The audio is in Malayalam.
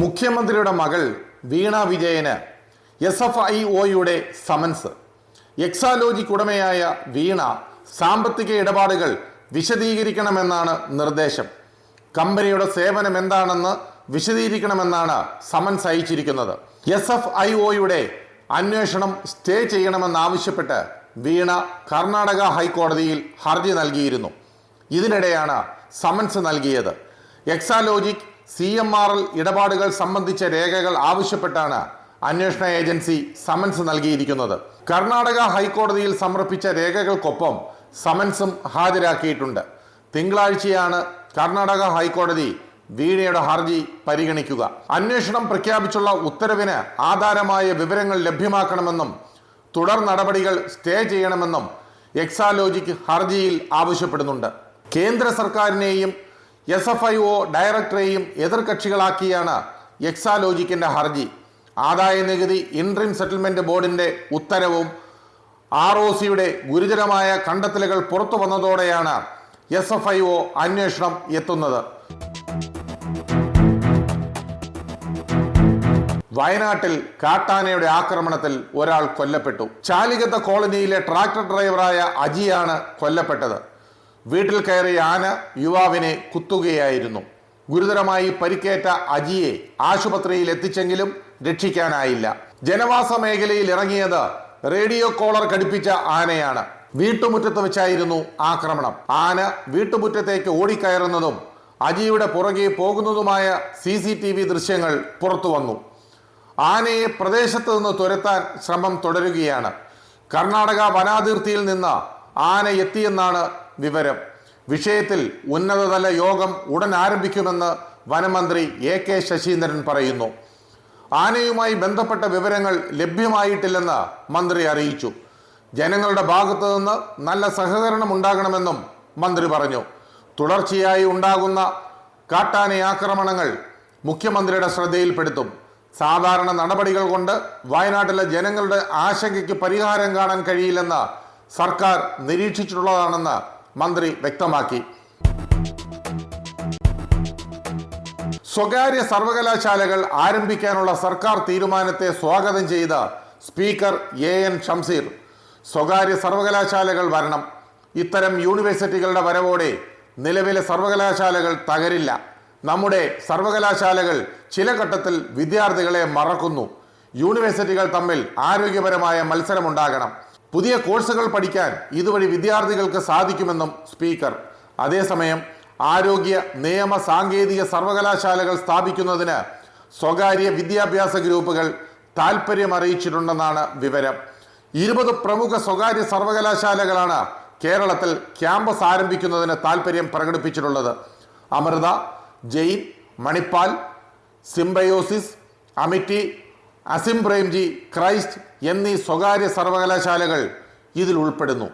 മുഖ്യമന്ത്രിയുടെ മകൾ വീണ വിജയന് SFIOയുടെ സമൻസ്. എക്സാലോജിക് ഉടമയായ വീണ സാമ്പത്തിക ഇടപാടുകൾ വിശദീകരിക്കണമെന്നാണ് നിർദ്ദേശം. കമ്പനിയുടെ സേവനം എന്താണെന്ന് വിശദീകരിക്കണമെന്നാണ് സമൻസ് അയച്ചിരിക്കുന്നത്. SFIOയുടെ അന്വേഷണം സ്റ്റേ ചെയ്യണമെന്നാവശ്യപ്പെട്ട് വീണ കർണാടക ഹൈക്കോടതിയിൽ ഹർജി നൽകിയിരുന്നു. ഇതിനിടെയാണ് സമൻസ് നൽകിയത്. എക്സാലോജിക് CMRL ഇടപാടുകൾ സംബന്ധിച്ച രേഖകൾ ആവശ്യപ്പെട്ടാണ് അന്വേഷണ ഏജൻസി സമൻസ് നൽകിയിരിക്കുന്നത്. കർണാടക ഹൈക്കോടതിയിൽ സമർപ്പിച്ച രേഖകൾക്കൊപ്പം സമൻസും ഹാജരാക്കിയിട്ടുണ്ട്. തിങ്കളാഴ്ചയാണ് കർണാടക ഹൈക്കോടതി വീണയുടെ ഹർജി പരിഗണിക്കുക. അന്വേഷണം പ്രഖ്യാപിച്ചുള്ള ഉത്തരവിന് ആധാരമായ വിവരങ്ങൾ ലഭ്യമാക്കണമെന്നും തുടർ നടപടികൾ സ്റ്റേ ചെയ്യണമെന്നും എക്സാലോജിക് ഹർജിയിൽ ആവശ്യപ്പെടുന്നുണ്ട്. കേന്ദ്ര സർക്കാരിനെയും SFIO ഡയറക്ടറെയും എതിർകക്ഷികളാക്കിയാണ് എക്സാലോജിക്കിന്റെ ഹർജി. ആദായ നികുതി ഇൻട്രീം സെറ്റിൽമെന്റ് ബോർഡിന്റെ ഉത്തരവും ROCയുടെ ഗുരുതരമായ കണ്ടെത്തലുകൾ പുറത്തു വന്നതോടെയാണ് SFIO അന്വേഷണം എത്തുന്നത്. വയനാട്ടിൽ കാട്ടാനയുടെ ആക്രമണത്തിൽ ഒരാൾ കൊല്ലപ്പെട്ടു. ചാലികത്ത കോളനിയിലെ ട്രാക്ടർ ഡ്രൈവറായ അജിയാണ് കൊല്ലപ്പെട്ടത്. വീട്ടിൽ കയറിയ ആന യുവാവിനെ കുത്തുകയായിരുന്നു. ഗുരുതരമായി പരിക്കേറ്റ അജിയെ ആശുപത്രിയിൽ എത്തിച്ചെങ്കിലും രക്ഷിക്കാനായില്ല. ജനവാസ മേഖലയിൽ ഇറങ്ങിയത് റേഡിയോ കോളർ ഘടിപ്പിച്ച ആനയാണ്. വീട്ടുമുറ്റത്ത് വെച്ചായിരുന്നു ആക്രമണം. ആന വീട്ടുമുറ്റത്തേക്ക് ഓടിക്കയറുന്നതും അജിയുടെ പുറകെ പോകുന്നതുമായ CCTV ദൃശ്യങ്ങൾ പുറത്തു വന്നു. ആനയെ പ്രദേശത്ത് നിന്ന് തുരത്താൻ ശ്രമം തുടരുകയാണ്. കർണാടക വനാതിർത്തിയിൽ നിന്ന് ആന എത്തിയെന്നാണ് വിവരം. വിഷയത്തിൽ ഉന്നതതല യോഗം ഉടൻ ആരംഭിക്കുമെന്ന് വനമന്ത്രി AK ശശീന്ദ്രൻ പറയുന്നു. ആനയുമായി ബന്ധപ്പെട്ട വിവരങ്ങൾ ലഭ്യമായിട്ടില്ലെന്ന് മന്ത്രി അറിയിച്ചു. ജനങ്ങളുടെ ഭാഗത്തു നിന്ന് നല്ല സഹകരണം ഉണ്ടാകണമെന്നും മന്ത്രി പറഞ്ഞു. തുടർച്ചയായി ഉണ്ടാകുന്ന കാട്ടാന ആക്രമണങ്ങൾ മുഖ്യമന്ത്രിയുടെ ശ്രദ്ധയിൽപ്പെടുത്തും. സാധാരണ നടപടികൾ കൊണ്ട് വയനാട്ടിലെ ജനങ്ങളുടെ ആശങ്കയ്ക്ക് പരിഹാരം കാണാൻ കഴിയില്ലെന്ന് സർക്കാർ നിരീക്ഷിച്ചിട്ടുള്ളതാണെന്ന് മന്ത്രി വ്യക്തമാക്കി. സ്വകാര്യ സർവകലാശാലകൾ ആരംഭിക്കാനുള്ള സർക്കാർ തീരുമാനത്തെ സ്വാഗതം ചെയ്ത സ്പീക്കർ AN ഷംസീർ, സ്വകാര്യ സർവകലാശാലകൾ വരണം. ഇത്തരം യൂണിവേഴ്സിറ്റികളുടെ വരവോടെ നിലവിലെ സർവകലാശാലകൾ തകരില്ല. നമ്മുടെ സർവകലാശാലകൾ ചില ഘട്ടത്തിൽ വിദ്യാർത്ഥികളെ മറക്കുന്നു. യൂണിവേഴ്സിറ്റികൾ തമ്മിൽ ആരോഗ്യപരമായ മത്സരമുണ്ടാകണം. പുതിയ കോഴ്സുകൾ പഠിക്കാൻ ഇതുവഴി വിദ്യാർത്ഥികൾക്ക് സാധിക്കുമെന്നും സ്പീക്കർ. അതേസമയം ആരോഗ്യ, നിയമ, സാങ്കേതിക സർവകലാശാലകൾ സ്ഥാപിക്കുന്നതിന് സ്വകാര്യ വിദ്യാഭ്യാസ ഗ്രൂപ്പുകൾ താൽപ്പര്യം അറിയിച്ചിട്ടുണ്ടെന്നാണ് വിവരം. 20 പ്രമുഖ സ്വകാര്യ സർവകലാശാലകളാണ് കേരളത്തിൽ ക്യാമ്പസ് ആരംഭിക്കുന്നതിന് താൽപ്പര്യം പ്രകടിപ്പിച്ചിട്ടുള്ളത്. അമൃത, ജെയിൻ, മണിപ്പാൽ, സിംബയോസിസ്, അമിറ്റി, അസിം പ്രേംജി, ക്രൈസ്റ്റ് എന്നീ സ്വകാര്യ സർവകലാശാലകൾ ഇതിൽ ഉൾപ്പെടുന്നു.